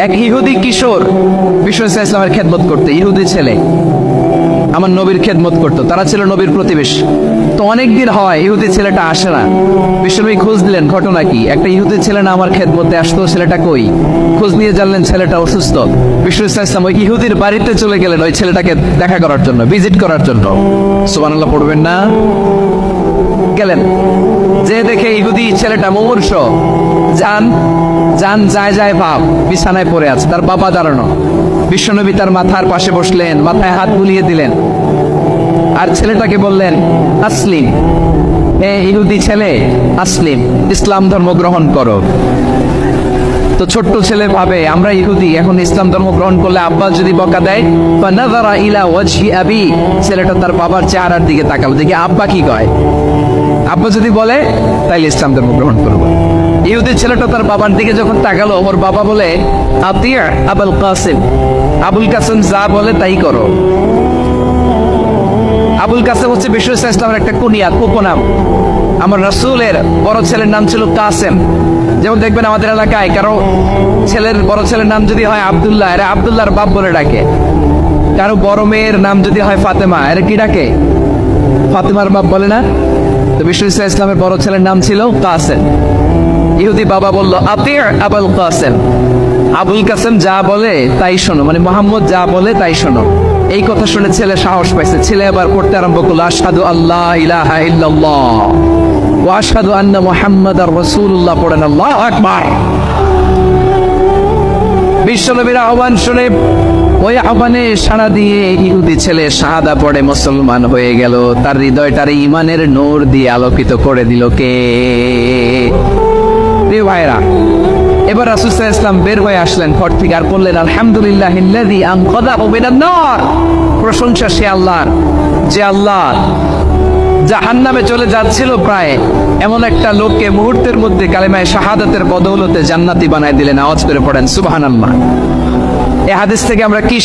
এক ইহুদি কিশোর বিশ্ব ইসলামের খেদমত করতে, ইহুদি ছেলে আমার নবীর খেদমত করতো, তারা ছিল নবীর প্রতিবেশী। তো অনেকদিন হয় ইহুদি ছেলেটা আসে না। বিশ্বনবী খোঁজ দিলেন, ঘটনা কি? একটা ইহুদি ছেলে না আমার খেদমতে আসতো, ছেলেটা কই? খোঁজ নিয়ে জানলেন ছেলেটা অসুস্থ। বিশ্ব ইসলাম ওই ইহুদির বাড়িতে চলে গেলেন ওই ছেলেটাকে দেখা করার জন্য, ভিজিট করার জন্য। সুবহানাল্লাহ পড়বেন না? গেলেন, যে দেখে ইহুদি ছেলেটা মুমূর্ষ, জান যায় ভাব, বিছানায় পড়ে আছে, তার বাবা দাঁড়ানো। বিশ্বনবী তার মাথার পাশে বসলেন, মাথায় হাত বুলিয়ে দিলেন, আর ছেলেটাকে বললেন, আসলিম, হে ইহুদি ছেলে, আসলিম, ইসলাম ধর্ম গ্রহণ করো। তো ছোট্ট ছেলে ভাবে আমরা ইহুদি, এখন ইসলাম ধর্ম গ্রহণ করলে আব্বা যদি বকা দেয়, ফানাযারা ইলা ওয়াজহি আবি, ছেলেটা তার বাবার চেহারার দিকে তাকালো, দেখি আব্বা কি কয়। আব্বা যদি বলে তাইলে ইসলাম ধর্ম গ্রহণ করবো। ইহুদি ছেলেটা তার বাবার দিকে যখন তাকালো, ওর বাবা বলে, আতিয়া আবুল কাসিম, আবুল কাসিম যা বলে তাই করো। আবুল কাসেম হচ্ছে বিশ্ব ইসলামের একটা কুনিয়াত, উপনাম। আমার রাসূলের বড় ছেলের নাম ছিল কাসেম। যেমন দেখবেন আমাদের এলাকায় কারো বড় ছেলের নাম যদি হয় আব্দুল্লাহ, এরা আব্দুল্লাহর বাপ বলে ডাকে। কারো বড় মেয়ের নাম যদি হয় ফাতেমা, এরা কি ডাকে? ফাতেমার বাপ বলে না? তো বিশ্ব ইসলামের বড় ছেলের নাম ছিল কাসেম। ইহুদি বাবা বলল, আতিয়া আবুল কাসেম, আবুল কাসেম যা বলে তাই শোনো, মানে মোহাম্মদ যা বলে তাই শোনো। এই কথা শুনে ছেলে সাহস পাইছে, ছেলে এবার পড়তে আরম্ভ করলো, আশহাদু আল্লাহ ইলাহা ইল্লাল্লাহ ওয়া আশহাদু আন্না মুহাম্মাদার রাসূলুল্লাহ। পড়েন আল্লাহু আকবার। বিশ্বনবীর আহ্বান শুনে ওই আহ্বানে সাড়া দিয়ে ইহুদি ছেলে শাহাদা পড়ে মুসলমান হয়ে গেল। তার হৃদয়টার ঈমানের নূর দিয়ে আলোকিত করে দিল কে? প্রিয় ভাইরা, এবার রাসূল সাল্লাল্লাহু আলাইহি ওয়াসাল্লাম বের হয়ে আসলেন ঘর থেকে, আর বললেন, আলহামদুলিল্লাহিল্লাযী আনকাযাহু মিনান নার। প্রশংসা সে আল্লাহর, যে আল্লাহ জাহান্নামে চলে যাচ্ছিল প্রায় এমন একটা লোককে মুহূর্তের মধ্যে কালেমায়ে শাহাদাতের বদৌলতে জান্নাতি বানায় দিলেন। আওয়াজ করে পড়েন সুবহানাল্লাহ। এই হাদিস থেকে আমরা কি